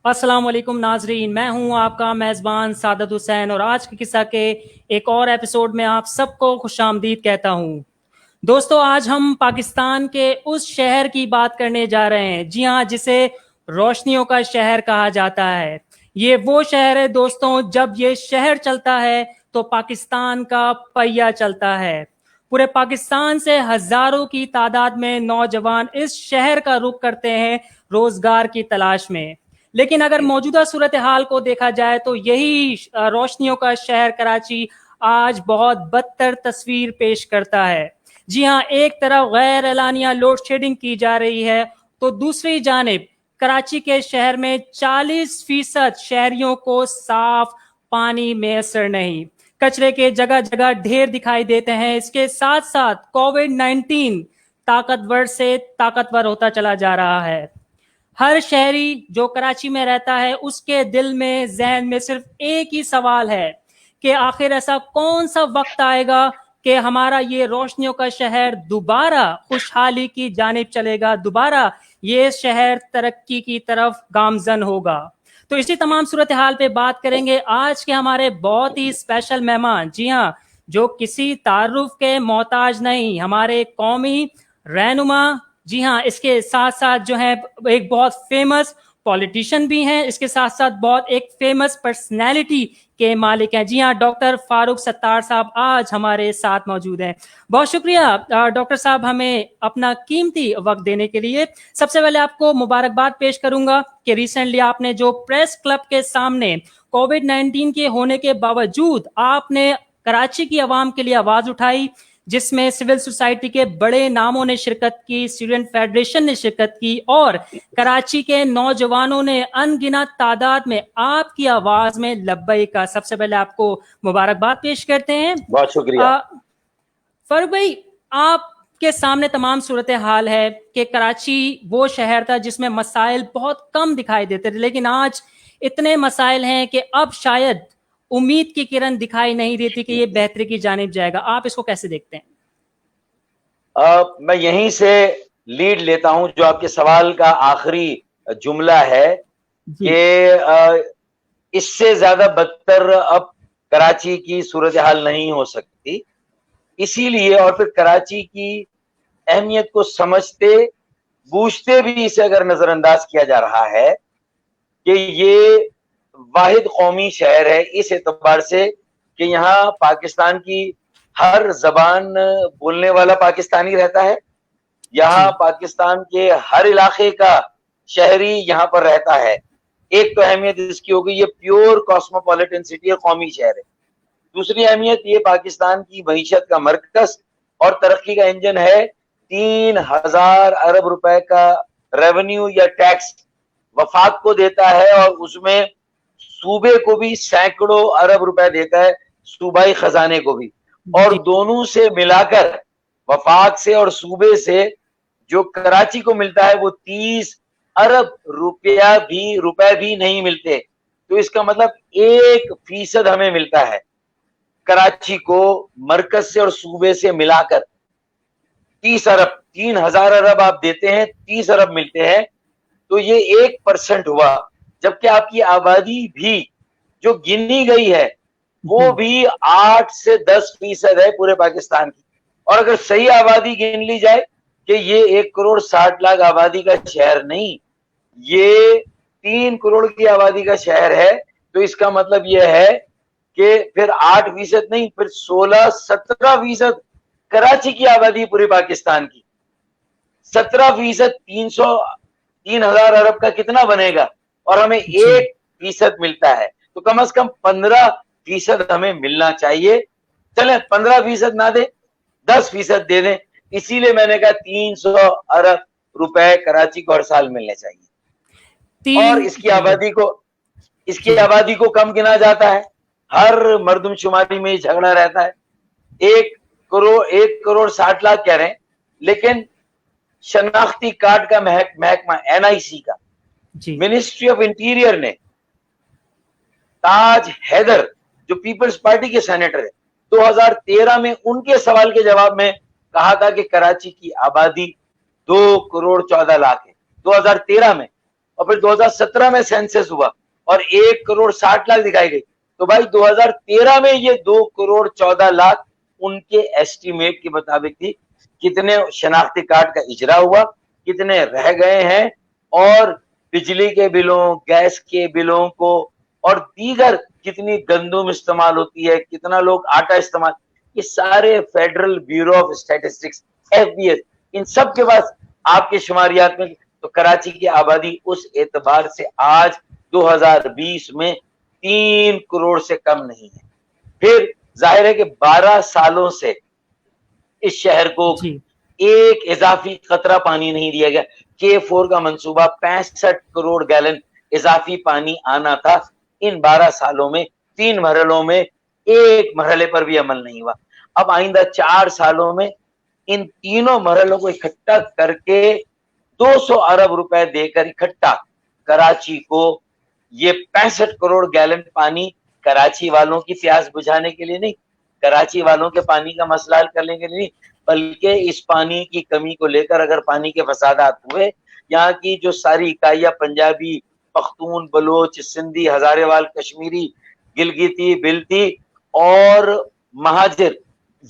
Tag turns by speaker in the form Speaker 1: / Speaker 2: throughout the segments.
Speaker 1: السلام علیکم ناظرین، میں ہوں آپ کا میزبان سعادت حسین اور آج کے قصہ کے ایک اور ایپیسوڈ میں آپ سب کو خوش آمدید کہتا ہوں۔ دوستو، آج ہم پاکستان کے اس شہر کی بات کرنے جا رہے ہیں، جی ہاں، جسے روشنیوں کا شہر کہا جاتا ہے۔ یہ وہ شہر ہے دوستوں، جب یہ شہر چلتا ہے تو پاکستان کا پہیہ چلتا ہے۔ پورے پاکستان سے ہزاروں کی تعداد میں نوجوان اس شہر کا رخ کرتے ہیں روزگار کی تلاش میں۔ لیکن اگر موجودہ صورتحال کو دیکھا جائے تو یہی روشنیوں کا شہر کراچی آج بہت بدتر تصویر پیش کرتا ہے۔ جی ہاں، ایک طرف غیر اعلانیہ لوڈ شیڈنگ کی جا رہی ہے تو دوسری جانب کراچی کے شہر میں 40% شہریوں کو صاف پانی میسر نہیں۔ کچرے کے جگہ جگہ ڈھیر دکھائی دیتے ہیں۔ اس کے ساتھ ساتھ کووڈ-19 طاقتور سے طاقتور ہوتا چلا جا رہا ہے۔ ہر شہری جو کراچی میں رہتا ہے اس کے دل میں، ذہن میں صرف ایک ہی سوال ہے کہ آخر ایسا کون سا وقت آئے گا کہ ہمارا یہ روشنیوں کا شہر دوبارہ خوشحالی کی جانب چلے گا، دوبارہ یہ شہر ترقی کی طرف گامزن ہوگا۔ تو اسی تمام صورتحال پہ بات کریں گے آج کے ہمارے بہت ہی اسپیشل مہمان، جی ہاں، جو کسی تعارف کے محتاج نہیں، ہمارے قومی رہنما، جی ہاں، اس کے ساتھ ساتھ جو ہے ایک بہت فیمس پولیٹیشین بھی ہیں، اس کے ساتھ ساتھ بہت ایک فیمس پرسنالٹی کے مالک ہیں۔ جی ہاں، ڈاکٹر فاروق ستار صاحب آج ہمارے ساتھ موجود ہیں۔ بہت شکریہ ڈاکٹر صاحب ہمیں اپنا قیمتی وقت دینے کے لیے۔ سب سے پہلے آپ کو مبارکباد پیش کروں گا کہ ریسنٹلی آپ نے جو پریس کلب کے سامنے کووڈ-19 کے ہونے کے باوجود آپ نے کراچی کی عوام کے لیے آواز اٹھائی، جس میں سول سوسائٹی کے بڑے ناموں نے شرکت کی، اسٹوڈنٹ فیڈریشن نے شرکت کی اور کراچی کے نوجوانوں نے ان گنت تعداد میں آپ کی آواز میں لبیک کا۔ سب سے پہلے آپ کو مبارکباد پیش کرتے ہیں۔
Speaker 2: بہت شکریہ
Speaker 1: فاروق بھائی، آپ کے سامنے تمام صورتحال ہے کہ کراچی وہ شہر تھا جس میں مسائل بہت کم دکھائی دیتے تھے، لیکن آج اتنے مسائل ہیں کہ اب شاید امید کی کرن دکھائی نہیں دیتی کہ یہ بہتری کی جانب جائے گا۔ آپ اس کو کیسے دیکھتے ہیں؟
Speaker 2: میں یہیں سے لیڈ لیتا ہوں جو آپ کے سوال کا آخری جملہ ہے کہ اس سے زیادہ بدتر اب کراچی کی صورتحال نہیں ہو سکتی۔ اسی لیے اور پھر کراچی کی اہمیت کو سمجھتے بوجھتے بھی اسے اگر نظر انداز کیا جا رہا ہے کہ یہ واحد قومی شہر ہے اس اعتبار سے کہ یہاں پاکستان کی ہر زبان بولنے والا پاکستانی رہتا ہے، یہاں پاکستان کے ہر علاقے کا شہری یہاں پر رہتا ہے۔ ایک تو اہمیت اس کی ہوگی، یہ پیور کاسموپولیٹن سٹی ہے، قومی شہر ہے۔ دوسری اہمیت، یہ پاکستان کی معیشت کا مرکز اور ترقی کا انجن ہے۔ 3000 ارب روپے کا ریونیو یا ٹیکس وفاق کو دیتا ہے اور اس میں صوبے کو بھی سینکڑوں ارب روپے دیتا ہے، صوبائی خزانے کو بھی، اور دونوں سے ملا کر وفاق سے اور صوبے سے جو کراچی کو ملتا ہے وہ 30 ارب روپے بھی نہیں ملتے۔ تو اس کا مطلب 1% ہمیں ملتا ہے کراچی کو مرکز سے اور صوبے سے ملا کر 30 ارب، 3000 ارب آپ دیتے ہیں، 30 ارب ملتے ہیں، تو یہ 1% ہوا۔ جبکہ آپ کی آبادی بھی جو گنی گئی ہے وہ بھی 8 سے 10% ہے پورے پاکستان کی۔ اور اگر صحیح آبادی گن لی جائے کہ یہ 1,60,00,000 آبادی کا شہر نہیں، یہ 3 کروڑ کی آبادی کا شہر ہے، تو اس کا مطلب یہ ہے کہ پھر 8% نہیں، پھر 16-17% کراچی کی آبادی پوری پاکستان کی، 17% 3,000 ارب کا کتنا بنے گا؟ اور ہمیں 1% ملتا ہے، تو کم از کم 15% ہمیں ملنا چاہیے۔ چلیں 15% نہ دے، 10% دے دیں۔ اسی لیے میں نے کہا 300 ارب روپے کراچی کو ہر سال ملنے چاہیے۔ اور اس کی آبادی کو کم گنا جاتا ہے، ہر مردم شماری میں یہ جھگڑا رہتا ہے۔ 1,60,00,000 کہہ رہے ہیں، لیکن شناختی کارڈ کا محکمہ NIC کا، منسٹری آف انٹیریئر نے تاج حیدر جو پیپلز پارٹی کے سینیٹر ہے، 2013 میں ان کے سوال کے جواب میں کہا تھا کہ کراچی کی آبادی 2,14,00,000 ہے 2013 میں، اور پھر 2017 میں سینسس ہوا اور 1,60,00,000 دکھائی گئی. تو بھائی 2013 میں یہ 2,14,00,000 ان کے ایسٹیمیٹ کے مطابق تھی. کتنے شناختی کارڈ کا اجرا ہوا, کتنے رہ گئے ہیں, اور بجلی کے بلوں, گیس کے بلوں کو, اور دیگر کتنی گندم استعمال ہوتی ہے, کتنا لوگ آٹا استعمال, یہ سارے federal bureau of statistics FBS ان سب کے پاس آپ کے شماریات میں. تو کراچی کی آبادی اس اعتبار سے آج 2020 میں 3 کروڑ سے کم نہیں ہے. پھر ظاہر ہے کہ 12 سالوں سے اس شہر کو ایک اضافی قطرہ پانی نہیں دیا گیا. K4 کا منصوبہ 65 کروڑ گیلن اضافی پانی آنا تھا. ان 12 سالوں میں 3 مرحلوں میں ایک مرحلے پر بھی عمل نہیں ہوا. اب آئندہ 4 سالوں میں ان تینوں مرحلوں کو اکٹھا کر کے 200 ارب روپے دے کر اکٹھا کراچی کو یہ 65 کروڑ گیلن پانی کراچی والوں کی پیاس بجھانے کے لیے نہیں, کراچی والوں کے پانی کا مسئلہ حل کرنے کے لیے نہیں, بلکہ اس پانی کی کمی کو لے کر اگر پانی کے فسادات ہوئے, یہاں کی جو ساری اکائیاں پنجابی, پختون, بلوچ, سندھی, ہزارے وال, کشمیری, گلگتی, بلتی اور مہاجر,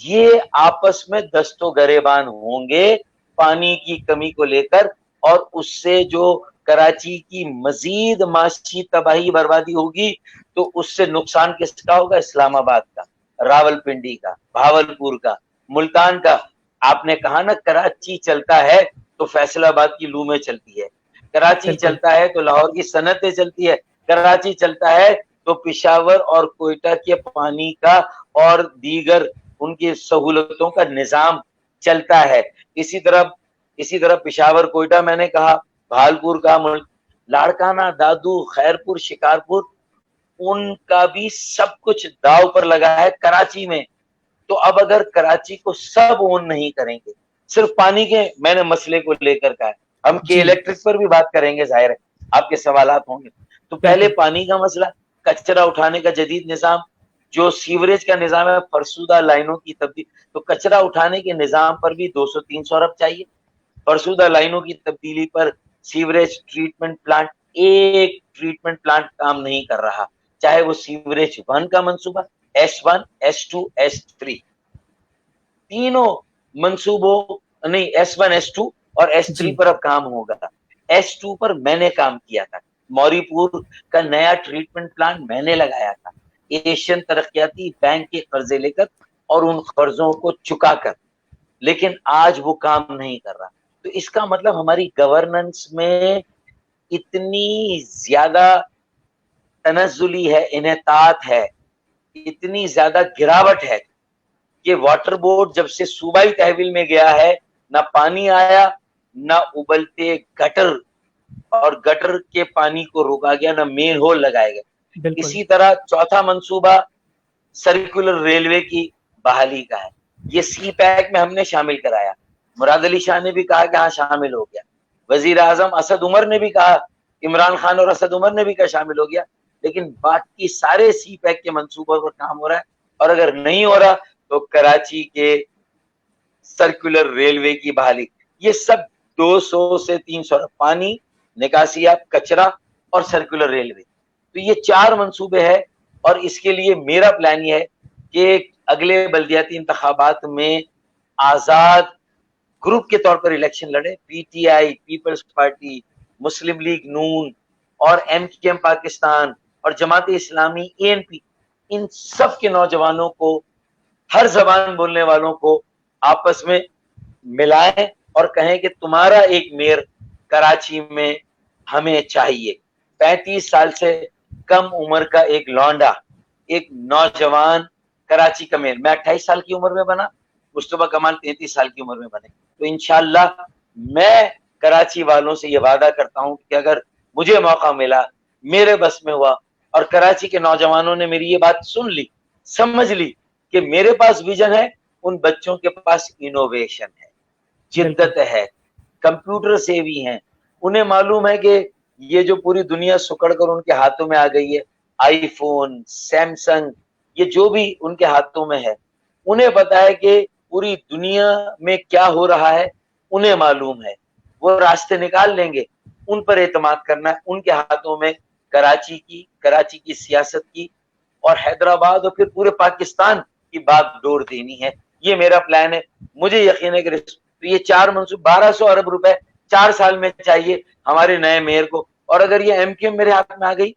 Speaker 2: یہ آپس میں دست و گریبان ہوں گے پانی کی کمی کو لے کر, اور اس سے جو کراچی کی مزید معاشی تباہی بربادی ہوگی تو اس سے نقصان کس کا ہوگا؟ اسلام آباد کا, راول پنڈی کا, بھاولپور کا, ملتان کا. آپ نے کہا نا کراچی چلتا ہے تو فیصل آباد کی لومیں چلتی ہے, کراچی چلتا ہے تو لاہور کی صنعتیں چلتی ہے, کراچی چلتا ہے تو پشاور اور کوئٹہ کے پانی کا اور دیگر ان کی سہولتوں کا نظام چلتا ہے. اسی طرح پشاور, کوئٹہ میں نے کہا, بھالپور کا, لاڑکانہ, دادو, خیرپور, شکارپور, ان کا بھی سب کچھ داؤ پر لگا ہے کراچی میں. تو اب اگر کراچی کو سب اون نہیں کریں گے, صرف پانی کے میں نے مسئلے کو لے کر کہا, ہم کے الیکٹرک پر بھی بات کریں گے, ظاہر ہے آپ کے سوالات ہوں گے. تو پہلے پانی کا مسئلہ, کچرا اٹھانے کا جدید نظام, جو سیوریج کا نظام ہے, فرسودہ لائنوں کی تبدیل, تو کچرا اٹھانے کے نظام پر بھی 200-300 ارب چاہیے. فرسودہ لائنوں کی تبدیلی پر سیوریج ٹریٹمنٹ پلانٹ, ایک ٹریٹمنٹ پلانٹ کام نہیں کر رہا, چاہے وہ سیوریج 1 کا منصوبہ, S1, S2, S3, تینوں منصوبوں نہیں, S1, S2 اور S3 پر اب کام ہوگا. S2 پر میں نے کام کیا تھا, موری پور کا نیا ٹریٹمنٹ پلانٹ میں نے لگایا تھا, ایشین ترقیاتی بینک کے قرضے لے کر اور ان قرضوں کو چکا کر, لیکن آج وہ کام نہیں کر رہا. تو اس کا مطلب ہماری گورننس میں اتنی زیادہ تنزلی ہے, انحطاط ہے, اتنی زیادہ گراوٹ ہے کہ واٹر بورڈ جب سے صوبائی تحویل میں گیا ہے, نہ پانی آیا, نہ ابلتے گٹر, اور گٹر کے پانی کو روکا گیا, نہ مین ہول لگائے گئے. اسی طرح چوتھا منصوبہ سرکولر ریلوے کی بحالی کا ہے, یہ سی پیک میں ہم نے شامل کرایا. مراد علی شاہ نے بھی کہا کہ ہاں شامل ہو گیا, وزیر اعظم اسد عمر نے بھی کہا, عمران خان اور اسد عمر نے بھی کہا شامل ہو گیا, لیکن باقی سارے سی پیک کے منصوبوں پر کام ہو رہا ہے. اور اگر نہیں ہو رہا تو کراچی کے سرکولر ریلوے کی بحالی, یہ سب 200 سے 300 پانی, نکاسیات, کچرا اور سرکولر ریلوے, تو یہ 4 منصوبے ہیں. اور اس کے لیے میرا پلان یہ ہے کہ اگلے بلدیاتی انتخابات میں آزاد گروپ کے طور پر الیکشن لڑے. PTI, پیپلز پارٹی, مسلم لیگ نون اور MKM پاکستان اور جماعت اسلامی ANP, ان سب کے نوجوانوں کو, ہر زبان بولنے والوں کو آپس میں ملائیں اور کہیں کہ تمہارا ایک میئر کراچی میں ہمیں چاہیے. 35 سال سے کم عمر کا ایک لونڈا, ایک نوجوان کراچی کا میئر. میں 28 سال کی عمر میں بنا, مصطفیٰ کمال 33 سال کی عمر میں بنے. تو انشاءاللہ میں کراچی والوں سے یہ وعدہ کرتا ہوں کہ اگر مجھے موقع ملا, میرے بس میں ہوا, اور کراچی کے نوجوانوں نے میری یہ بات سن لی, سمجھ لی کہ میرے پاس ویژن ہے, ان بچوں کے پاس انوویشن ہے, جدت ہے, کمپیوٹر سے بھی ہیں, انہیں معلوم ہے کہ یہ جو پوری دنیا سکڑ کر ان کے ہاتھوں میں آ گئی ہے, آئی فون, سیمسنگ, یہ جو بھی ان کے ہاتھوں میں ہے, انہیں پتا ہے کہ پوری دنیا میں کیا ہو رہا ہے, انہیں معلوم ہے, وہ راستے نکال لیں گے. ان پر اعتماد کرنا ہے, ان کے ہاتھوں میں کراچی کی سیاست کی اور حیدرآباد اور پھر پورے پاکستان کی بات ڈور دینی ہے. یہ میرا پلان ہے. مجھے یقین ہے کہ یہ 1200 ارب روپے 4 سال میں چاہیے ہمارے نئے میئر کو. اور اگر یہ ایم کیو ایم میرے ہاتھ میں آ گئی,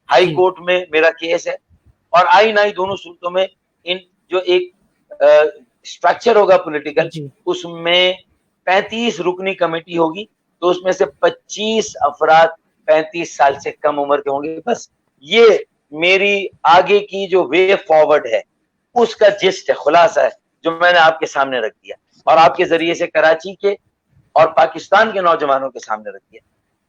Speaker 2: ہائی کورٹ میں میرا کیس ہے, اور آئی نائی دونوں صورتوں میں ان جو ایک اسٹرکچر ہوگا پولیٹیکل, اس میں 35 رکنی کمیٹی ہوگی, تو اس میں سے 25 افراد 35 سال سے کم عمر کے ہوں گے. بس یہ میری آگے کی جو وے فارورڈ ہے اس کا جسٹ ہے, خلاصہ ہے جو میں نے آپ کے سامنے رکھ دیا اور آپ کے ذریعے سے کراچی کے اور پاکستان کے نوجوانوں کے سامنے رکھ دیا.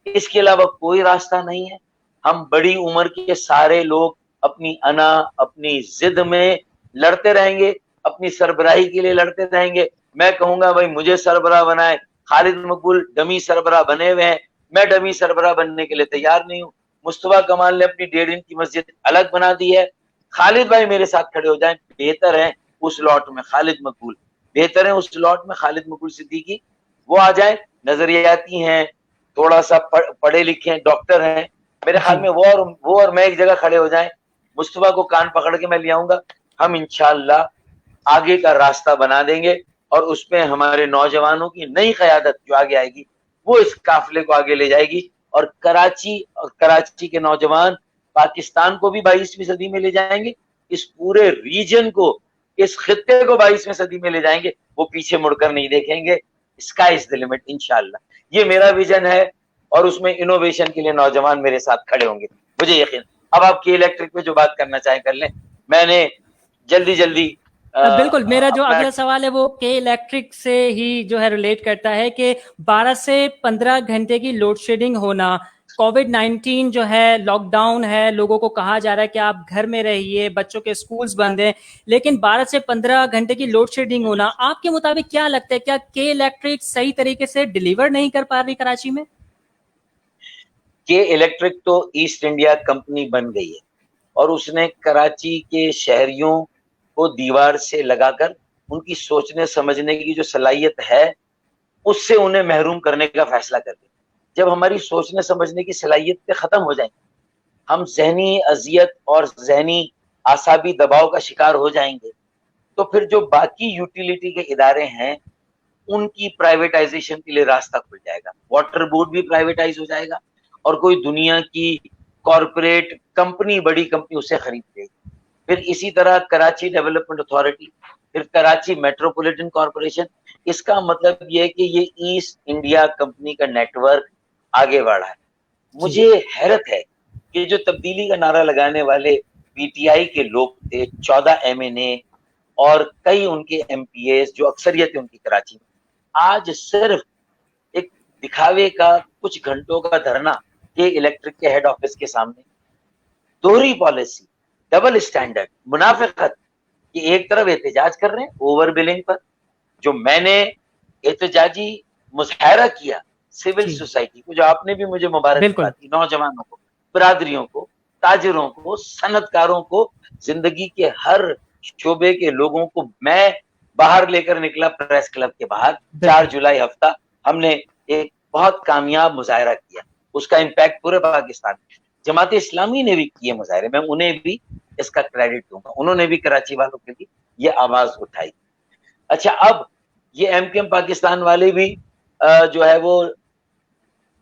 Speaker 2: اس کے علاوہ کوئی راستہ نہیں ہے. ہم بڑی عمر کے سارے لوگ اپنی انا اپنی ضد میں لڑتے رہیں گے, اپنی سربراہی کے لیے لڑتے رہیں گے. میں کہوں گا بھائی مجھے سربراہ بنائے, خالد مقبول ڈمی سربراہ بنے ہوئے ہیں, میں ڈمی سربراہ بننے کے لیے تیار نہیں ہوں. مصطفیٰ کمال نے اپنی 1.5 انچ کی مسجد الگ بنا دی ہے. خالد بھائی میرے ساتھ کھڑے ہو جائیں, بہتر ہے اس لاٹ میں خالد مقبول, بہتر ہے اس لاٹ میں خالد مقبول صدیقی, وہ آ جائیں, نظریاتی ہیں, تھوڑا سا پڑھے لکھے ہیں, ڈاکٹر ہیں. میرے خیال میں وہ اور میں ایک جگہ کھڑے ہو جائیں, مصطفیٰ کو کان پکڑ کے میں لے آؤں گا, ہم انشاءاللہ آگے کا راستہ بنا دیں گے, اور اس میں ہمارے نوجوانوں کی نئی قیادت جو آگے آئے گی وہ اس قافلے کو آگے لے جائے گی, اور کراچی کے نوجوان پاکستان کو بھی 22ویں صدی میں لے جائیں گے, اس پورے ریجن کو, اس خطے کو 22ویں صدی میں لے جائیں گے. وہ پیچھے مڑ کر نہیں دیکھیں گے. اسکائی از دی لمٹ انشاءاللہ. یہ میرا ویژن ہے, اور اس میں انوویشن کے لیے نوجوان میرے ساتھ کھڑے ہوں گے, مجھے یقین. اب آپ کی الیکٹرک پہ جو بات کرنا چاہیں کر لیں. میں نے جلدی
Speaker 1: بالکل, میرا جو اگلا سوال ہے وہ کے الیکٹرک سے ہی جو ہے ریلیٹ کرتا ہے کہ 12 سے 15 گھنٹے کی لوڈ شیڈنگ ہونا, کووڈ-19 جو ہے, لاک ڈاؤن ہے, لوگوں کو کہا جا رہا ہے کہ آپ گھر میں رہیے, بچوں کے سکولز بند ہیں, لیکن 12 سے 15 گھنٹے کی لوڈ شیڈنگ ہونا, آپ کے مطابق کیا لگتا ہے, کیا کے الیکٹرک صحیح طریقے سے ڈیلیور نہیں کر پا رہی کراچی میں؟
Speaker 2: کے الیکٹرک تو ایسٹ انڈیا کمپنی بن گئی ہے, اور اس نے کراچی کے شہریوں کو دیوار سے لگا کر ان کی سوچنے سمجھنے کی جو صلاحیت ہے اس سے انہیں محروم کرنے کا فیصلہ کر دیا. جب ہماری سوچنے سمجھنے کی صلاحیت ختم ہو جائیں گے, ہم ذہنی اذیت اور ذہنی اعصابی دباؤ کا شکار ہو جائیں گے, تو پھر جو باقی یوٹیلیٹی کے ادارے ہیں ان کی پرائیویٹائزیشن کے لیے راستہ کھل جائے گا. واٹر بورڈ بھی پرائیویٹائز ہو جائے گا, اور کوئی دنیا کی کارپوریٹ کمپنی, بڑی کمپنی اسے خرید لے گی. پھر اسی طرح کراچی ڈیولپمنٹ اتھارٹی, پھر کراچی میٹروپولیٹن کارپوریشن. اس کا مطلب یہ ہے کہ یہ ایسٹ انڈیا کمپنی کا نیٹ ورک آگے بڑھا ہے. مجھے حیرت ہے کہ جو تبدیلی کا نعرہ لگانے والے پی ٹی آئی کے لوگ تھے, 14 MNA اور کئی ان کے MPAs جو اکثریت ہے ان کی کراچی میں, آج صرف ایک دکھاوے کا کچھ گھنٹوں کا دھرنا کے الیکٹرک کے ہیڈ آفس کے سامنے, دوہری پالیسی, ڈبل اسٹینڈرڈ, منافقت. یہ ایک طرف احتجاج کر رہے ہیں اوور بلنگ پر, جو میں نے احتجاجی مظاہرہ کیا سول سوسائٹی کو, جو آپ نے بھی مجھے مبارکباد دی, نوجوانوں کو, برادریوں کو, تاجروں کو, صنعت کاروں کو, زندگی کے ہر شعبے کے لوگوں کو میں باہر لے کر نکلا پریس کلب کے باہر. 4 جولائی ہفتہ ہم نے ایک بہت کامیاب مظاہرہ کیا, اس کا امپیکٹ پورے پاکستان میں. جماعت اسلامی نے بھی کیے مظاہرے, میں انہیں بھی اس کا کریڈٹ دوں گا, انہوں نے بھی کراچی والوں کے لیے یہ آواز اٹھائی. اچھا, اب یہ ایم کیو ایم پاکستان والے بھی جو ہے وہ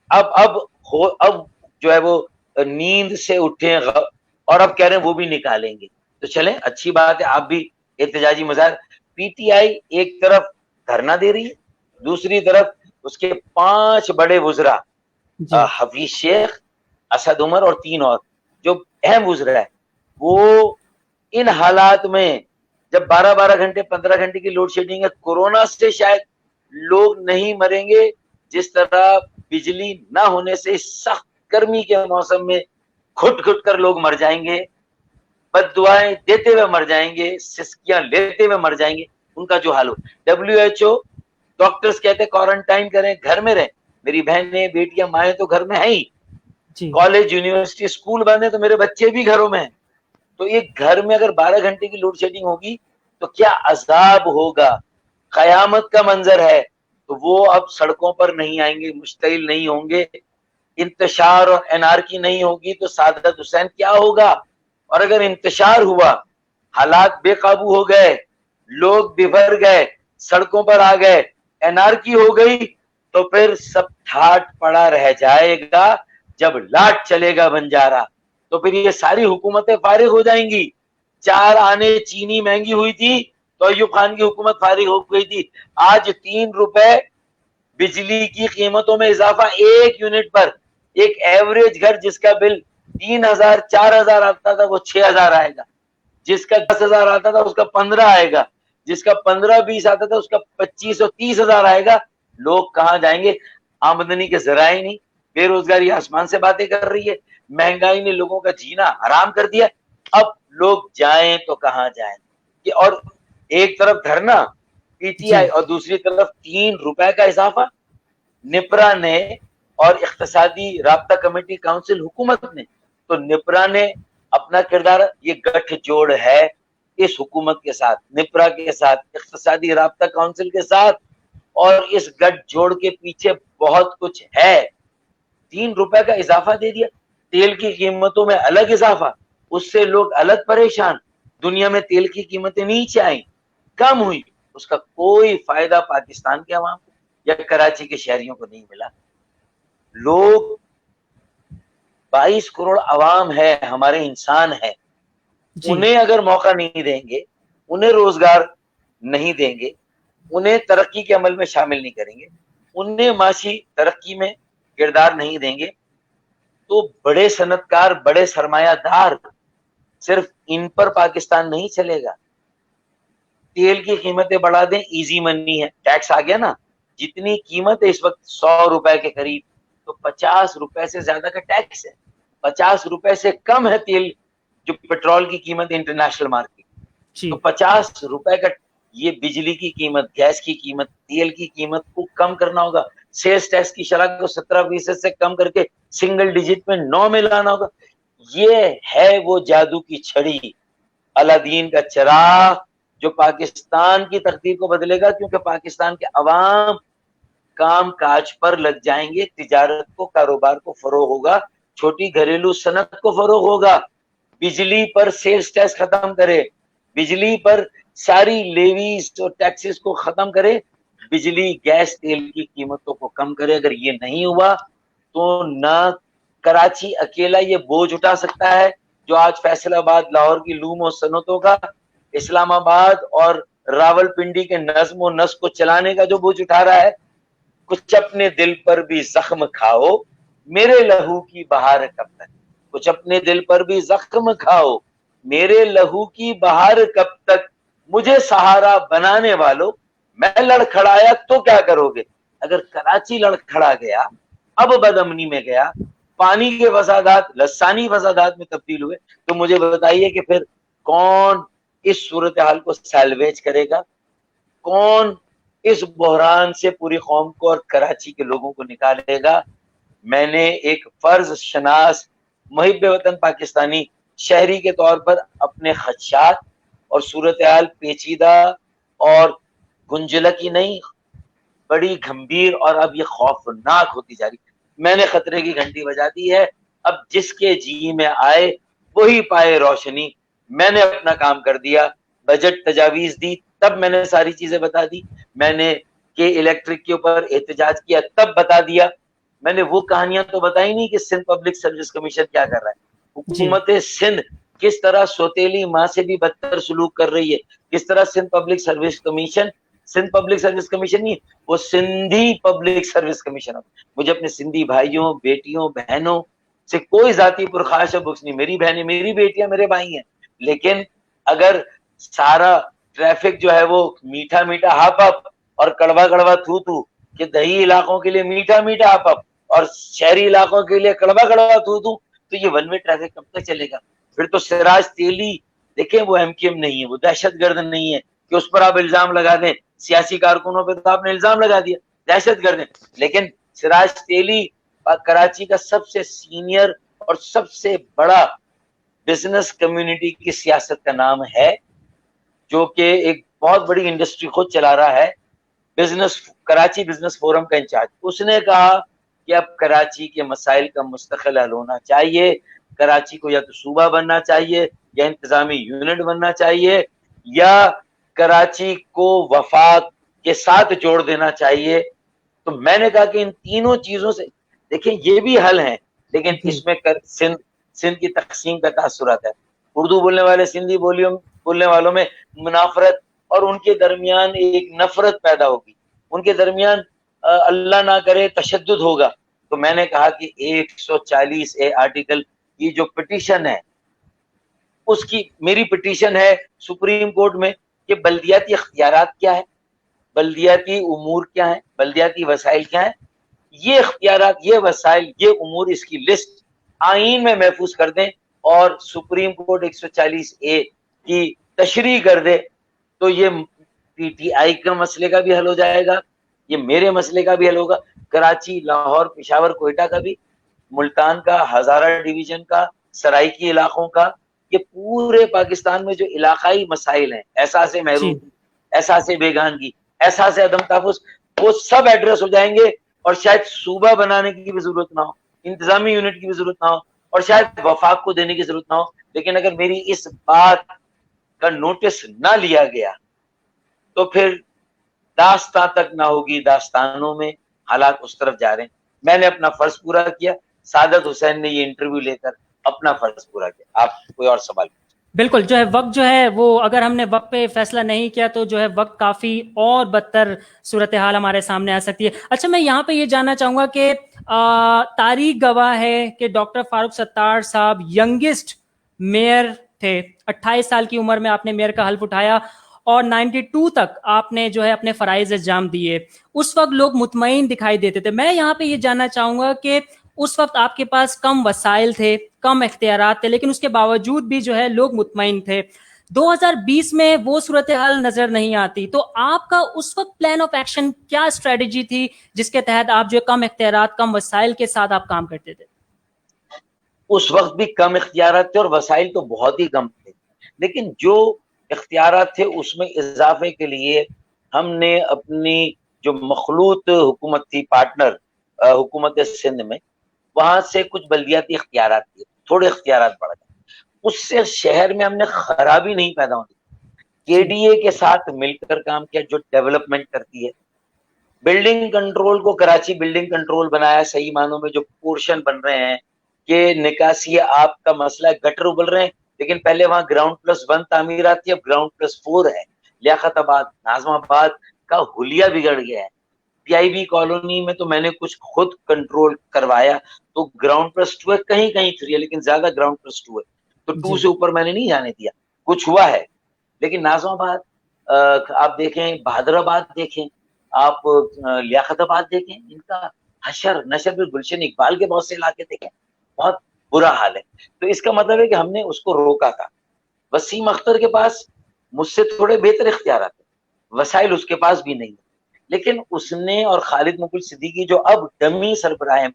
Speaker 2: اب جو ہے وہ نیند سے اٹھے اور اب کہہ رہے ہیں وہ بھی نکالیں گے. تو چلیں, اچھی بات ہے, آپ بھی احتجاجی مظاہرہ. پی ٹی آئی ایک طرف دھرنا دے رہی ہے, دوسری طرف اس کے 5 بڑے وزراء, حفیظ شیخ, اسد عمر اور 3 اور جو اہم وزراء ہے, وہ ان حالات میں جب 12 گھنٹے 15 گھنٹے کی لوڈ شیڈنگ ہے, کورونا سے شاید لوگ نہیں مریں گے جس طرح بجلی نہ ہونے سے سخت گرمی کے موسم میں گھٹ گھٹ کر لوگ مر جائیں گے, بد دعائیں دیتے ہوئے مر جائیں گے, سسکیاں لیتے ہوئے مر جائیں گے. ان کا جو حال ہو, WHO ڈاکٹرز کہتے ہیں کوارنٹائن کریں, گھر میں رہیں. میری بہنیں, بیٹیاں, مائیں تو گھر میں ہیں ہی, کالج, یونیورسٹی, اسکول بند ہیں, تو میرے بچے بھی گھروں میں ہیں. تو ایک گھر میں اگر 12 گھنٹے کی لوڈ شیڈنگ ہوگی تو کیا عذاب ہوگا, قیامت کا منظر ہے. تو وہ اب سڑکوں پر نہیں آئیں گے, مشتعل نہیں ہوں گے. انتشار اور انارکی نہیں ہوگی تو سعادت حسین کیا ہوگا؟ اور اگر انتشار ہوا، حالات بے قابو ہو گئے، لوگ ببھر گئے، سڑکوں پر آ گئے، انارکی ہو گئی، تو پھر سب ٹھاٹ پڑا رہ جائے گا. جب لاٹ چلے گا بنجارا تو پھر یہ ساری حکومتیں فارغ ہو جائیں گی. 4 آنے چینی مہنگی ہوئی تھی تو ایوب خان کی حکومت فارغ ہو گئی تھی. آج 3 روپے بجلی کی قیمتوں میں اضافہ ایک یونٹ پر. ایک ایوریج گھر جس کا بل 3000 4000 آتا تھا وہ 6000 آئے گا. جس کا 10,000 آتا تھا اس کا 15 آئے گا. جس کا 15-20 آتا تھا اس کا 25 اور 30,000 آئے گا. لوگ کہاں جائیں گے؟ آمدنی کے ذرائع نہیں. بے روزگاری آسمان سے باتیں کر رہی ہے. مہنگائی نے لوگوں کا جینا حرام کر دیا. اب لوگ جائیں تو کہاں جائیں؟ اور ایک طرف دھرنا پی ٹی آئی اور دوسری طرف 3 روپے کا اضافہ. نپرا نے اور اقتصادی رابطہ کمیٹی کاؤنسل حکومت نے، تو نپرا نے اپنا کردار، یہ گٹھ جوڑ ہے اس حکومت کے ساتھ، نپرا کے ساتھ، اقتصادی رابطہ کاؤنسل کے ساتھ، اور اس گٹھ جوڑ کے پیچھے بہت کچھ ہے. 3 روپے کا اضافہ دے دیا. تیل کی قیمتوں میں الگ اضافہ، اس سے لوگ الگ پریشان. دنیا میں تیل کی قیمتیں نیچے آئیں، کم ہوئی، اس کا کوئی فائدہ پاکستان کے عوام کو یا کراچی کے شہریوں کو نہیں ملا. لوگ 22 کروڑ عوام ہے، ہمارے انسان ہے، انہیں اگر موقع نہیں دیں گے، انہیں روزگار نہیں دیں گے، انہیں ترقی کے عمل میں شامل نہیں کریں گے، انہیں معاشی ترقی میں کردار نہیں دیں گے، تو بڑے صنعت کار، بڑے سرمایہ دار، صرف ان پر پاکستان نہیں چلے گا. تیل کی قیمتیں بڑھا دیں، ایزی منی ہے، ٹیکس آ گیا نا. جتنی قیمت ہے اس وقت 100 روپے کے قریب، تو 50 روپے سے زیادہ کا ٹیکس ہے. 50 روپے سے کم ہے تیل جو پیٹرول کی قیمت انٹرنیشنل مارکیٹ. تو 50 روپے کا یہ بجلی کی قیمت، گیس کی قیمت، تیل کی قیمت کو کم کرنا ہوگا. سیلز ٹیکس کی شرح کو 17% سے کم کر کے سنگل ڈیجٹ میں 9 میں لانا ہوگا. یہ ہے وہ جادو کی چھڑی، الادین کا چراغ، جو پاکستان کی تقدیر کو بدلے گا. کیونکہ پاکستان کے عوام کام کاج پر لگ جائیں گے، تجارت کو، کاروبار کو فروغ ہوگا، چھوٹی گھریلو صنعت کو فروغ ہوگا. بجلی پر سیلز ٹیکس ختم کرے، بجلی پر ساری لیویز اور ٹیکسز کو ختم کرے، بجلی، گیس، تیل کی قیمتوں کو کم کرے. اگر یہ نہیں ہوا تو نہ کراچی اکیلا یہ بوجھ اٹھا سکتا ہے جو آج فیصل آباد، لاہور کی لوم و صنعتوں کا، اسلام آباد اور راول پنڈی کے نظم و نسق کو چلانے کا جو بوجھ اٹھا رہا ہے. کچھ اپنے دل پر بھی زخم کھاؤ، میرے لہو کی بہار کب تک. کچھ اپنے دل پر بھی زخم کھاؤ، میرے لہو کی بہار کب تک. مجھے سہارا بنانے والوں، میں لڑکھڑایا تو کیا کرو گے. اگر کراچی لڑکھڑا گیا، اب بدامنی میں گیا، پانی کے فسادات لسانی فسادات میں تبدیل ہوئے، تو مجھے بتائیے کہ پھر کون اس صورتحال کو سیلویج کرے گا؟ کون اس بحران سے پوری قوم کو اور کراچی کے لوگوں کو نکالے گا؟ میں نے ایک فرض شناس، محب وطن پاکستانی شہری کے طور پر اپنے خدشات اور صورتحال پیچیدہ اور گنجلکی نہیں، بڑی گھمبیر اور اب یہ خوفناک ہوتی جا رہی. میں نے خطرے کی گھنٹی بجا دی ہے. اب جس کے جی میں آئے وہی پائے روشنی. میں نے اپنا کام کر دیا، بجٹ تجاویز دی، تب میں نے ساری چیزیں بتا دی. میں نے کہ الیکٹرک کے اوپر احتجاج کیا، تب بتا دیا. میں نے وہ کہانیاں تو بتائی نہیں کہ سندھ پبلک سروس کمیشن کیا کر رہا ہے. حکومت سندھ کس طرح سوتیلی ماں سے بھی بدتر سلوک کر رہی ہے. کس طرح Sindh public service commission, Sindh public service commission نہیں، وہ سندھی پبلک سروس کمیشن. مجھے اپنے سندھی بھائیوں، بیٹیوں، بہنوں سے کوئی ذاتی پرخاش اور بخش نہیں. میری بہنیں، میری بیٹیاں، میرے بھائی ہیں. لیکن اگر سارا ٹریفک جو ہے وہ میٹھا میٹھا ہاپ اپ اور کڑوا کڑوا تھو تھو، کہ دیہی علاقوں کے لیے میٹھا میٹھا ہاپ اپ اور شہری علاقوں کے لیے کڑوا کڑوا تھو تھو، تو یہ ون وے ٹریفک کب تک چلے گا؟ پھر تو سراج تیلی دیکھیں، وہ ایم کیو ایم نہیں ہے، وہ دہشت گرد نہیں ہے کہ اس پر آپ الزام لگا دیں. سیاسی کارکنوں پہ تو آپ نے الزام لگا دیا دہشت گرد. لیکن سراج تیلی کراچی کا سب سے سینئر اور سب سے بڑا بزنس کمیونٹی کی سیاست کا نام ہے، جو کہ ایک بہت بڑی انڈسٹری خود چلا رہا ہے، بزنس کراچی بزنس فورم کا انچارج. اس نے کہا کہ اب کراچی کے مسائل کا مستقل حل ہونا چاہیے. کراچی کو یا تو صوبہ بننا چاہیے یا انتظامی یونٹ بننا چاہیے یا کراچی کو وفاق کے ساتھ جوڑ دینا چاہیے. تو میں نے کہا کہ ان تینوں چیزوں سے دیکھیں یہ بھی حل ہیں, لیکن اس میں سندھ کی تقسیم کا تاثرات ہے. اردو بولنے والے سندھی بولنے والوں میں منافرت اور ان کے درمیان ایک نفرت پیدا ہوگی, ان کے درمیان اللہ نہ کرے تشدد ہوگا. تو میں نے کہا کہ 140A آرٹیکل کی جو پٹیشن ہے, اس کی میری پٹیشن ہے سپریم کورٹ میں کہ بلدیاتی اختیارات کیا ہے, بلدیاتی امور کیا ہیں, بلدیاتی وسائل کیا ہیں, یہ اختیارات, یہ وسائل, یہ امور, اس کی لسٹ آئین میں محفوظ کر دیں اور سپریم کورٹ 140A کی تشریح کر دے. تو یہ پی ٹی آئی کا مسئلے کا بھی حل ہو جائے گا, یہ میرے مسئلے کا بھی حل ہوگا, کراچی, لاہور, پشاور, کوئٹہ کا بھی, ملتان کا, ہزارہ ڈویژن کا, سرائکی علاقوں کا, یہ پورے پاکستان میں جو علاقائی مسائل ہیں, احساس محرومی, احساس بیگانگی, احساس عدم تحفظ, وہ سب ایڈریس ہو جائیں گے. اور شاید صوبہ بنانے کی بھی ضرورت نہ ہو, انتظامی یونٹ کی بھی ضرورت نہ ہو, اور شاید وفاق کو دینے کی ضرورت نہ ہو. لیکن اگر میری اس بات کا نوٹس نہ لیا گیا تو پھر داستان تک نہ ہوگی, داستانوں میں حالات اس طرف جا رہے ہیں. میں نے اپنا فرض پورا کیا, سعادت حسین نے یہ انٹرویو لے کر اپنا فرض پورا کیا. آپ کوئی اور سوال؟
Speaker 1: بالکل, جو ہے وقت جو ہے وہ اگر ہم نے وقت پہ فیصلہ نہیں کیا تو جو ہے وقت کافی اور بدتر صورتحال ہمارے سامنے آ سکتی ہے. اچھا, میں یہاں پہ یہ جاننا چاہوں گا کہ تاریخ گواہ ہے کہ ڈاکٹر فاروق ستار صاحب ینگسٹ میئر تھے. 28 سال کی عمر میں آپ نے میئر کا حلف اٹھایا اور 92 تک آپ نے جو ہے اپنے فرائض انجام دیے. اس وقت لوگ مطمئن دکھائی دیتے تھے. میں یہاں پہ یہ جاننا چاہوں گا کہ اس وقت آپ کے پاس کم وسائل تھے, کم اختیارات تھے, لیکن اس کے باوجود بھی جو ہے لوگ مطمئن تھے. 2020 میں وہ صورتحال نظر نہیں آتی, تو آپ کا اس وقت پلان آف ایکشن کیا اسٹریٹجی تھی جس کے تحت آپ جو کم اختیارات, کم وسائل کے ساتھ آپ کام کرتے تھے؟
Speaker 2: اس وقت بھی کم اختیارات تھے اور وسائل تو بہت ہی کم تھے, لیکن جو اختیارات تھے اس میں اضافے کے لیے ہم نے اپنی جو مخلوط حکومت تھی, پارٹنر حکومت سندھ میں, وہاں سے کچھ بلدیاتی اختیارات دیے, تھوڑے اختیارات بڑھ گئے. اس سے شہر میں ہم نے خرابی نہیں پیدا ہونے دی. کے ڈی اے کے ساتھ مل کر کام کیا جو ڈیولپمنٹ کرتی ہے. بلڈنگ کنٹرول کو کراچی بلڈنگ کنٹرول بنایا, صحیح معنوں میں جو پورشن بن رہے ہیں کہ نکاسی آپ کا مسئلہ ہے, گٹر ابل رہے ہیں, لیکن پہلے وہاں گراؤنڈ+1 تعمیرات تھی, اب گراؤنڈ+4 ہے. لیاقت آباد, ناظم آباد کا حلیہ بگڑ گیا ہے. پی آئی بی کالونی میں تو میں نے کچھ خود کنٹرول کروایا, تو گراؤنڈ+2 ہے, کہیں کہیں 3 ہے, لیکن زیادہ گراؤنڈ+2 ہے, تو 2 سے اوپر میں نے نہیں جانے دیا. کچھ ہوا ہے, لیکن ناظم آباد آپ دیکھیں, بہادر آباد دیکھیں, آپ لیاقت آباد دیکھیں, ان کا حشر نشر بھی, گلشن اقبال کے بہت سے علاقے دیکھیں, بہت برا حال ہے. تو اس کا مطلب ہے کہ ہم نے اس کو روکا تھا. وسیم اختر کے پاس مجھ سے تھوڑے بہتر اختیارات ہیں, وسائل اس کے پاس بھی نہیں, لیکن اس نے اور خالد مقبول صدیقی جو اب ڈمی سربراہ ہیں,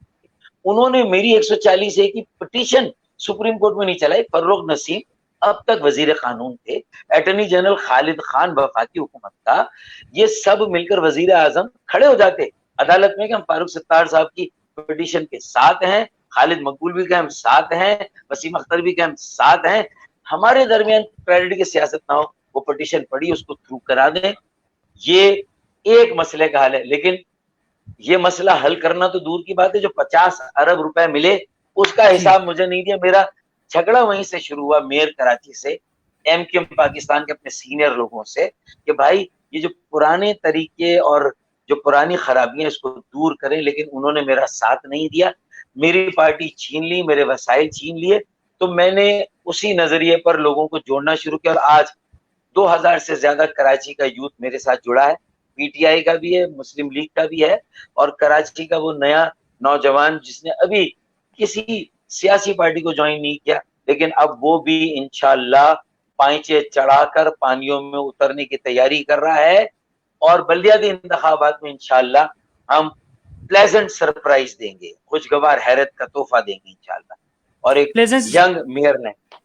Speaker 2: انہوں نے میری 140A کی پٹیشن سپریم کورٹ میں نہیں چلائی. فروغ نسیم اب تک وزیر قانون تھے, اٹارنی جنرل خالد خان وفاقی حکومت کا, یہ سب مل کر وزیر اعظم کھڑے ہو جاتے عدالت میں کہ ہم فاروق ستار صاحب کی پٹیشن کے ساتھ ہیں, خالد مقبول بھی کہ ہم ساتھ ہیں, وسیم اختر بھی کہ ہم ساتھ ہیں, ہمارے درمیان پرائرٹی کی سیاست نہ ہو. وہ پٹیشن پڑھی, اس کو تھرو کرا دیں. یہ ایک مسئلے کا حل ہے, لیکن یہ مسئلہ حل کرنا تو دور کی بات ہے. جو 50 ارب روپے ملے اس کا حساب مجھے نہیں دیا. میرا جھگڑا وہیں سے شروع ہوا, میئر کراچی سے, ایم کیو ایم پاکستان کے اپنے سینئر لوگوں سے, کہ بھائی یہ جو پرانے طریقے اور جو پرانی خرابیاں اس کو دور کریں, لیکن انہوں نے میرا ساتھ نہیں دیا. میری پارٹی چھین لی, میرے وسائل چھین لیے. تو میں نے اسی نظریے پر لوگوں کو جوڑنا شروع کیا, اور آج 2000 سے زیادہ کراچی کا یوتھ میرے ساتھ جڑا ہے. پی ٹی آئی کا بھی ہے, مسلم لیگ کا بھی ہے, اور کراچی کا وہ نیا نوجوان جس نے ابھی کسی سیاسی پارٹی کو جوائن نہیں کیا, لیکن اب وہ بھی انشاءاللہ پائچے چڑھا کر پانیوں میں اترنے کی تیاری کر رہا ہے. اور بلدیاتی انتخابات میں انشاءاللہ ہم پلیزنٹ سرپرائز دیں گے, خوشگوار حیرت کا تحفہ دیں گے انشاءاللہ. اور ایک ینگ میئر نے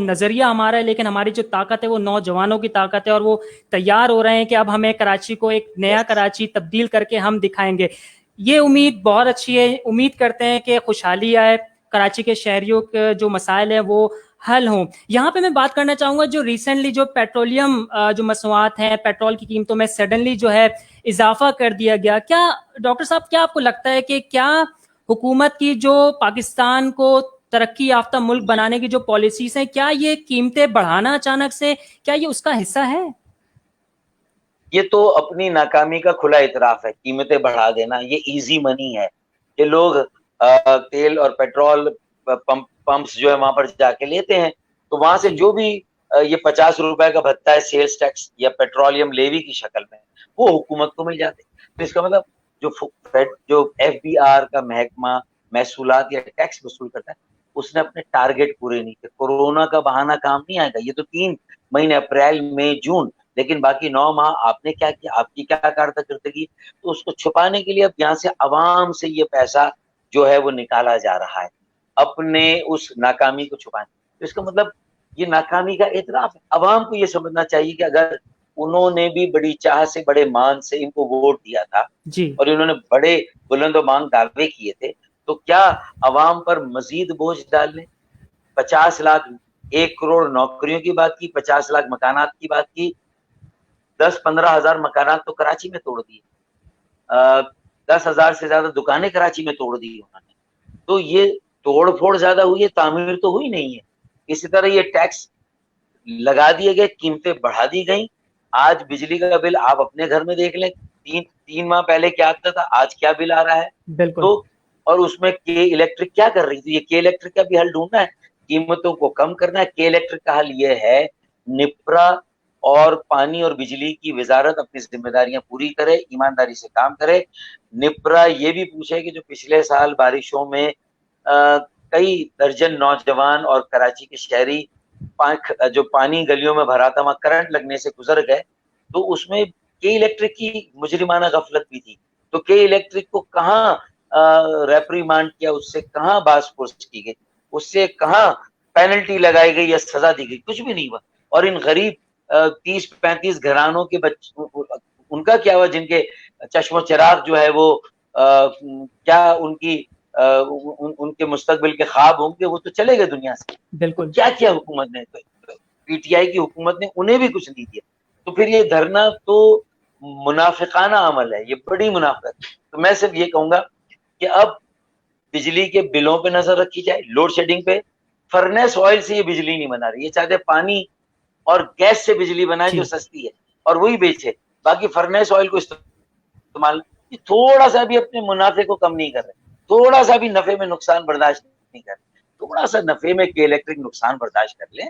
Speaker 1: نظریہ ہمارا ہے, لیکن ہماری جو طاقت ہے وہ نوجوانوں کی طاقت ہے, اور وہ تیار ہو رہے ہیں کہ اب ہمیں کراچی کو ایک نیا کراچی تبدیل کر کے ہم دکھائیں گے. یہ امید بہت اچھی ہے. امید کرتے ہیں کہ خوشحالی آئے, کراچی کے شہریوں کے جو مسائل ہیں وہ حل ہوں. یہاں پہ میں بات کرنا چاہوں گا جو ریسنٹلی جو پیٹرولیم جو مصنوعات ہیں, پیٹرول کی قیمتوں میں سڈنلی جو ہے اضافہ کر دیا گیا. کیا ڈاکٹر صاحب, کیا آپ کو لگتا ہے کہ کیا حکومت کی جو پاکستان کو ترقی یافتہ ملک بنانے کی جو پالیسیز ہیں, کیا یہ قیمتیں بڑھانا اچانک سے, کیا یہ اس کا حصہ ہے؟
Speaker 2: یہ تو اپنی ناکامی کا کھلا اعتراف ہے. قیمتیں بڑھا دینا یہ ایزی منی ہے کہ لوگ تیل اور پیٹرول پمپس جو ہے وہاں پر جا کے لیتے ہیں, تو وہاں سے جو بھی یہ 50 روپے کا بھتہ ہے سیلز ٹیکس یا پیٹرولیم لیوی کی شکل میں, وہ حکومت کو مل جاتے. تو اس کا مطلب جو ایف بی آر کا محکمہ محصولات یا ٹیکس وصول کرتا ہے, اس نے اپنے ٹارگیٹ پورے نہیں کیے. کورونا کا بہانہ کام نہیں آئے گا. یہ تو 3 مہینے اپریل مئی جون, لیکن باقی 9 ماہ آپ نے کیا کیا, آپ کی کیا کارکردگی, تو اس کو چھپانے کے لیے اب یہاں سے عوام سے یہ پیسہ جو ہے وہ نکالا جا رہا ہے اپنے اس ناکامی کو چھپانے. تو اس کا مطلب یہ ناکامی کا اعتراف ہے. عوام کو یہ سمجھنا چاہیے کہ اگر انہوں نے بھی بڑی چاہ سے بڑے مان سے ان کو ووٹ دیا تھا اور انہوں نے بڑے بلند و بانگ دعوے کیے تھے, تو کیا عوام پر مزید بوجھ ڈالنے؟ 50 لاکھ 1 کروڑ نوکریوں کی بات کی, 50 لاکھ مکانات کی بات کی, 10-15 ہزار مکانات تو کراچی میں توڑ دیے, 10,000 سے زیادہ دکانیں کراچی میں توڑ دی انہوں نے. تو یہ توڑ پھوڑ زیادہ ہوئی ہے, تعمیر تو ہوئی نہیں ہے. اسی طرح یہ ٹیکس لگا دیے گئے, قیمتیں بڑھا دی گئیں. آج بجلی کا بل آپ اپنے گھر میں دیکھ لیں, 3 ماہ پہلے کیا آتا تھا, آج کیا بل آ رہا ہے.
Speaker 1: بالکل.
Speaker 2: تو اور اس میں کے الیکٹرک کیا کر رہی تھی, یہ کے الیکٹرک کا بھی حل ڈھونڈنا ہے, قیمتوں کو کم کرنا ہے. کے الیکٹرک کا حل یہ ہے نپرا اور پانی اور بجلی کی وزارت اپنی ذمہ داریاں پوری کرے, ایمانداری سے کام کرے. نپرا یہ بھی پوچھے کہ جو پچھلے سال بارشوں میں کئی درجن نوجوان اور کراچی کے شہری جو پانی گلیوں میں بھرا تھا وہاں کرنٹ لگنے سے گزر گئے, تو اس میں کے الیکٹرک کی مجرمانہ غفلت بھی تھی. تو کے الیکٹرک کو کہاں ریپریمانڈ کیا, اس سے کہاں باز پرس کی گئی, اس سے کہاں پینلٹی لگائی گئی یا سزا دی گئی, کچھ بھی نہیں ہوا. اور ان غریب 30-35 گھرانوں کے بچوں ان کا کیا ہوا, جن کے چشم و چراغ جو ہے وہ کیا ان کے مستقبل کے خواب ہوں گے, وہ تو چلے گئے دنیا سے.
Speaker 1: بالکل.
Speaker 2: کیا کیا حکومت نے, پی ٹی آئی کی حکومت نے انہیں بھی کچھ نہیں دیا. تو پھر یہ دھرنا تو منافقانہ عمل ہے, یہ بڑی منافقت. تو میں صرف یہ کہوں گا کہ اب بجلی کے بلوں پہ نظر رکھی جائے, لوڈ شیڈنگ پہ. فرنیس آئل سے یہ بجلی نہیں بنا رہی, یہ چاہتے پانی اور گیس سے بجلی بنائے جو سستی ہے اور وہی بیچے, باقی فرنیس آئل کو استعمال. تھوڑا سا بھی اپنے منافع کو کم نہیں کر رہے, تھوڑا سا بھی نفع میں نقصان برداشت نہیں کر رہے. تھوڑا سا نفع میں کے الیکٹرک نقصان برداشت کر لیں.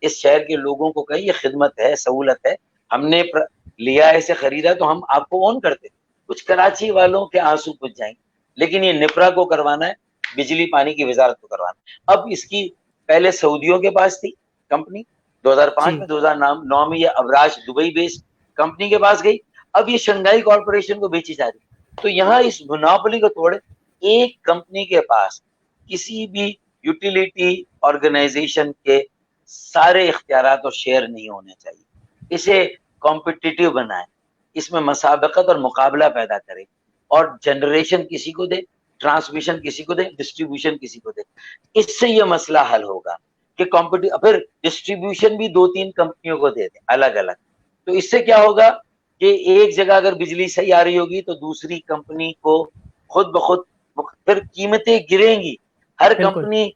Speaker 2: اس شہر کے لوگوں کو کہیں یہ خدمت ہے, سہولت ہے, ہم نے لیا ایسے خریدا تو ہم آپ کو اون کرتے. کچھ کراچی والوں کے آنسو بجھ جائیں گے, لیکن یہ نپرا کو کروانا ہے, بجلی پانی کی وزارت کو کروانا ہے. اب اس کی پہلے سعودیوں کے پاس تھی کمپنی, 2005 میں 2009 میں یہ ابراج دبئی بیس کمپنی کے پاس گئی, اب یہ شنگھائی کارپوریشن کو بیچی جا رہی. تو یہاں اس مونوپولی کو توڑے, ایک کمپنی کے پاس کسی بھی یوٹیلیٹی آرگنائزیشن کے سارے اختیارات اور شیئر نہیں ہونے چاہیے. اسے کمپٹیٹیو بنائے, اس میں مسابقت اور مقابلہ پیدا کرے, اور جنریشن کسی کو دے, ٹرانسمیشن کسی کو دے, ڈسٹریبیوشن کسی کو دے. اس سے یہ مسئلہ حل ہوگا کہ پھر ڈسٹریبیوشن بھی 2-3 کمپنیوں کو دے دیں الگ الگ. تو اس سے کیا ہوگا کہ ایک جگہ اگر بجلی صحیح آ رہی ہوگی تو دوسری کمپنی کو خود بخود پھر قیمتیں گریں گی. ہر کمپنی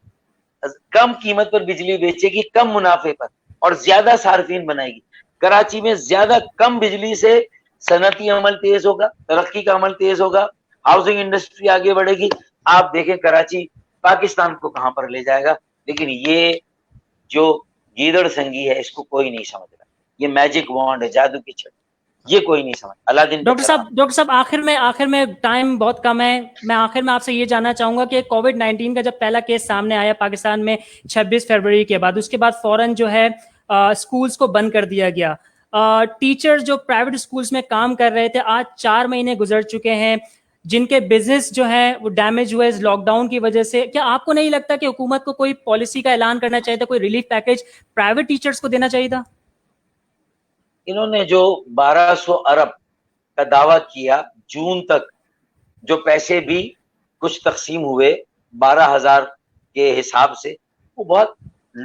Speaker 2: کم قیمت پر بجلی بیچے گی, کم منافع پر, اور زیادہ صارفین بنائے گی. کراچی میں زیادہ کم بجلی سے صنعتی عمل تیز ہوگا, ترقی کا عمل تیز ہوگا, ہاؤسنگ انڈسٹری آگے بڑھے گی. آپ دیکھیں کراچی پاکستان کو کہاں پر لے جائے گا. لیکن یہ جو گیدڑ سنگی ہے اس کو کوئی نہیں سمجھ رہا, یہ میجک وانڈ ہے, جادو کی چھڑی, یہ کوئی نہیں سمجھ.
Speaker 1: ڈاکٹر صاحب آخر میں ٹائم بہت کم ہے, میں آخر میں آپ سے یہ جاننا چاہوں گا کہ کووڈ-19 کا جب پہلا کیس سامنے آیا پاکستان میں 26 فروری کے بعد, اس کے بعد فوراً جو ہے اسکولس کو بند کر دیا گیا. ٹیچر جو پرائیویٹ اسکولس میں کام کر رہے تھے, آج 4 مہینے گزر چکے ہیں, جن کے بزنس جو ہے وہ ڈیمیج ہوئے لاک ڈاؤن کی وجہ سے. کیا آپ کو نہیں لگتا کہ حکومت کو کوئی پالیسی کا اعلان کرنا چاہیے تھا, کوئی ریلیف پیکج پرائیویٹ ٹیچرز کو دینا چاہیے تھا؟
Speaker 2: انہوں نے جو 1200 ارب کا دعویٰ کیا جون تک, جو پیسے بھی کچھ تقسیم ہوئے 12,000 کے حساب سے, وہ بہت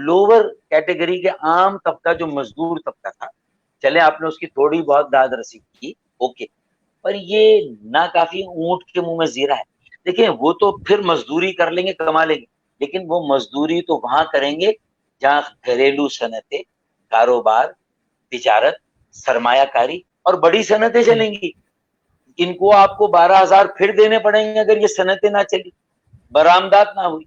Speaker 2: لوور کیٹیگری کے عام طبقہ جو مزدور طبقہ تھا, چلے آپ نے اس کی تھوڑی بہت داد رسی کی, اوکے, پر یہ ناکافی اونٹ کے منہ میں زیرہ ہے. دیکھیں وہ تو پھر مزدوری کر لیں گے, کما لیں گے, لیکن وہ مزدوری تو وہاں کریں گے جہاں گھریلو صنعتیں, کاروبار, تجارت, سرمایہ کاری اور بڑی صنعتیں چلیں گی. ان کو آپ کو 12,000 پھر دینے پڑیں گے اگر یہ صنعتیں نہ چلی, برآمدات نہ ہوئی,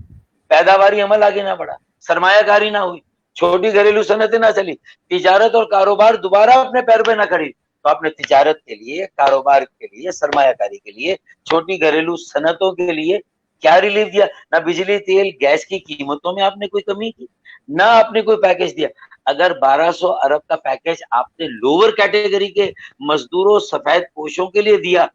Speaker 2: پیداواری عمل آگے نہ بڑھا, سرمایہ کاری نہ ہوئی, چھوٹی گھریلو صنعتیں نہ چلی, تجارت اور کاروبار دوبارہ اپنے پیر پہ نہ کھڑی, تو آپ نے تجارت کے لیے, کاروبار کے لیے, سرمایہ کاری کے لیے, چھوٹی گھریلو صنعتوں کے لیے کیا ریلیف دیا؟ نہ بجلی, تیل, گیس کی قیمتوں میں آپ نے کوئی کمی کی, نہ آپ نے کوئی پیکج دیا. اگر 1200 ارب کا پیکج آپ نے لوور کیٹیگری کے مزدوروں, سفید پوشوں کے لیے دیا,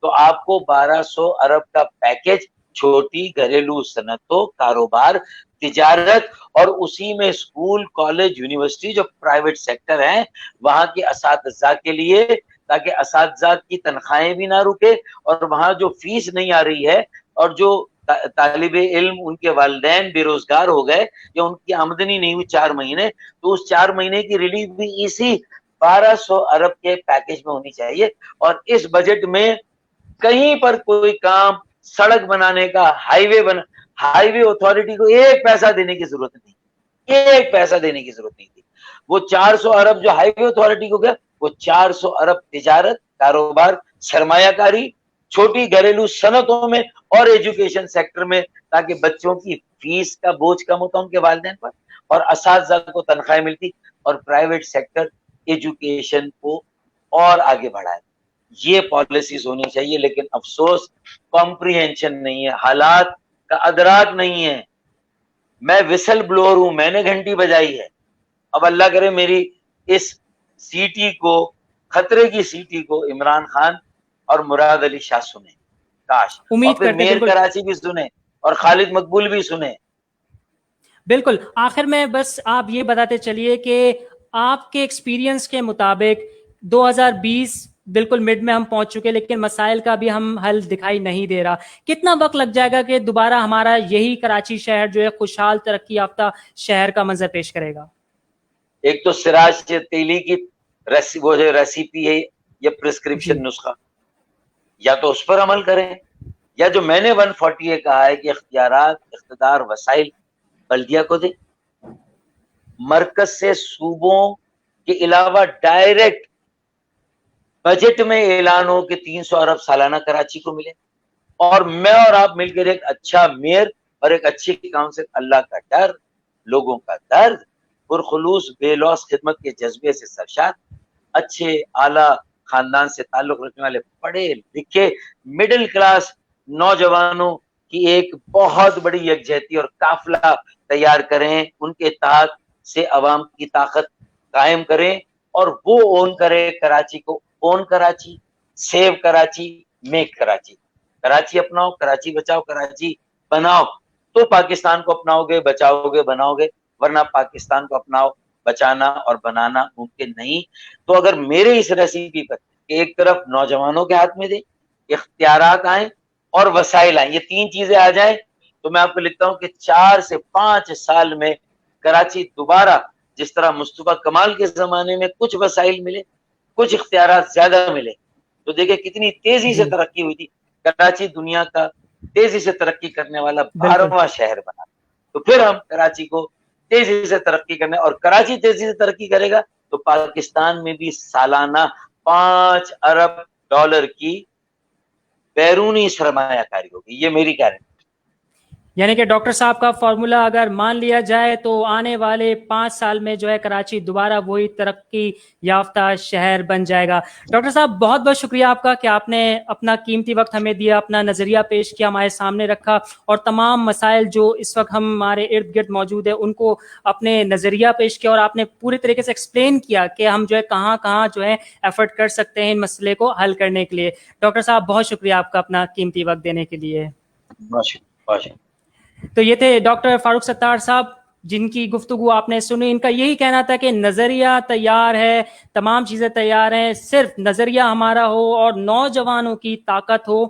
Speaker 2: تو آپ کو 1200 ارب کا پیکج چھوٹی گھریلو صنعتوں, کاروبار, تجارت اور اسی میں اسکول, کالج, یونیورسٹی جو پرائیویٹ سیکٹر ہیں وہاں کے اساتذہ کے لیے, تاکہ اساتذہ کی تنخواہیں بھی نہ رکے, اور وہاں جو فیس نہیں آ رہی ہے اور جو طالب علم, ان کے والدین بے روزگار ہو گئے یا ان کی آمدنی نہیں ہوئی 4 مہینے, تو اس 4 مہینے کی ریلیف بھی اسی 1200 ارب کے پیکج میں ہونی چاہیے. اور اس بجٹ میں کہیں پر کوئی کام, سڑک بنانے کا, ہائی وے اتھارٹی کو 1 پیسہ دینے کی ضرورت نہیں, 1 پیسہ دینے کی ضرورت نہیں تھی. وہ 400 ارب جو ہائی وے اتھارٹی کو گیا, وہ 400 ارب تجارت, کاروبار, سرمایہ کاری, چھوٹی گھریلو صنعتوں میں اور ایجوکیشن سیکٹر میں, تاکہ بچوں کی فیس کا بوجھ کم ہوتا ان کے والدین پر, اور اساتذہ کو تنخواہیں ملتی, اور پرائیویٹ سیکٹر ایجوکیشن کو اور آگے بڑھائے. یہ پالیسیز ہونی چاہیے, لیکن افسوس کمپریہنشن نہیں ہے, حالات کا ادراک نہیں ہے. میں وسل بلور ہوں, میں نے گھنٹی بجائی ہے, اب اللہ کرے میری اس سیٹی کو, خطرے کی سیٹی کو عمران خان اور مراد علی شاہ سنیں, کاش, اور
Speaker 1: امید
Speaker 2: پھر
Speaker 1: کرتے ہیں.
Speaker 2: میئر
Speaker 1: بالکل
Speaker 2: کراچی بھی سنیں اور خالد مقبول بھی سنیں.
Speaker 1: بالکل. آخر میں بس آپ یہ بتاتے چلیے کہ آپ کے ایکسپیرینس کے مطابق 2020 بالکل مڈ میں ہم پہنچ چکے, لیکن مسائل کا بھی ہم حل دکھائی نہیں دے رہا. کتنا وقت لگ جائے گا کہ دوبارہ ہمارا یہی کراچی شہر جو ہے خوشحال, ترقی یافتہ شہر کا منظر پیش کرے گا؟
Speaker 2: ایک تو سراج تیلی کی وہ جو ریسیپی ہے یا پرسکرپشن نسخہ, یا تو اس پر عمل کریں, یا جو میں نے 140 کہا ہے کہ اختیارات, اقتدار, وسائل بلدیہ کو دیں, مرکز سے صوبوں کے علاوہ ڈائریکٹ بجٹ میں اعلان ہو کہ 300 ارب سالانہ کراچی کو ملے, اور میں اور آپ مل کر ایک اچھا میئر اور ایک اچھی کاؤنسل, اللہ کا ڈر, لوگوں کا درد, پرخلوص بے لوث خدمت کے جذبے سے سرشار, اچھے اعلیٰ خاندان سے تعلق رکھنے والے پڑھے لکھے مڈل کلاس نوجوانوں کی ایک بہت بڑی یکجہتی اور قافلہ تیار کریں, ان کے اتحاد سے عوام کی طاقت قائم کریں, اور وہ اون کرے کراچی کو, اون کراچی, سیو کراچی, میک کراچی. کراچی اپناؤ, کراچی بچاؤ, کراچی بناؤ, تو پاکستان کو اپناؤ گے, بچاؤ گے, بناؤ گے, ورنہ پاکستان کو اپناؤ, بچانا اور بنانا ممکن نہیں. تو اگر میرے اس ریسیپی پر ایک طرف نوجوانوں کے ہاتھ میں دیں, اختیارات آئیں اور وسائل آئیں, یہ 3 چیزیں آ جائیں, تو میں آپ کو لکھتا ہوں کہ 4 سے 5 سال میں کراچی دوبارہ جس طرح مصطفیٰ کمال کے زمانے میں کچھ وسائل ملے, کچھ اختیارات زیادہ ملے, تو دیکھیں کتنی تیزی سے ترقی ہوئی تھی. کراچی دنیا کا تیزی سے ترقی کرنے والا 12واں شہر بنا, تو پھر ہم کراچی کو تیزی سے ترقی کرنے, اور کراچی تیزی سے ترقی کرے گا تو پاکستان میں بھی سالانہ 5 ارب ڈالر کی بیرونی سرمایہ کاری ہوگی. یہ میری گارنٹی.
Speaker 1: یعنی کہ ڈاکٹر صاحب کا فارمولا اگر مان لیا جائے تو آنے والے 5 سال میں جو ہے کراچی دوبارہ وہی ترقی یافتہ شہر بن جائے گا. ڈاکٹر صاحب بہت بہت شکریہ آپ کا کہ آپ نے اپنا قیمتی وقت ہمیں دیا, اپنا نظریہ پیش کیا, ہمارے سامنے رکھا, اور تمام مسائل جو اس وقت ہمارے ارد گرد موجود ہیں ان کو اپنے نظریہ پیش کیا, اور آپ نے پوری طریقے سے ایکسپلین کیا کہ ہم جو ہے کہاں کہاں جو ہے ایفرٹ کر سکتے ہیں ان مسئلے کو حل کرنے کے لیے. ڈاکٹر صاحب بہت شکریہ آپ کا اپنا قیمتی وقت دینے کے لیے. تو یہ تھے ڈاکٹر فاروق ستار صاحب, جن کی گفتگو آپ نے سنی. ان کا یہی کہنا تھا کہ نظریہ تیار ہے, تمام چیزیں تیار ہیں, صرف نظریہ ہمارا ہو اور نوجوانوں کی طاقت ہو,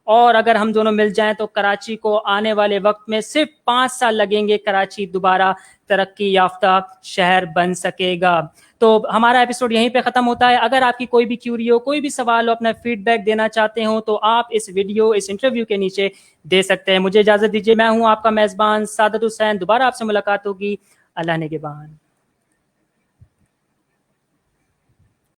Speaker 1: اور اگر ہم دونوں مل جائیں تو کراچی کو آنے والے وقت میں صرف 5 سال لگیں گے, کراچی دوبارہ ترقی یافتہ شہر بن سکے گا. تو ہمارا ایپیسوڈ یہیں پہ ختم ہوتا ہے. اگر آپ کی کوئی بھی کیوری ہو, کوئی بھی سوال ہو, اپنا فیڈ بیک دینا چاہتے ہوں تو آپ اس ویڈیو, اس انٹرویو کے نیچے دے سکتے ہیں. مجھے اجازت دیجیے, میں ہوں آپ کا میزبان سعادت حسین. دوبارہ آپ سے ملاقات ہوگی. اللہ نگہبان.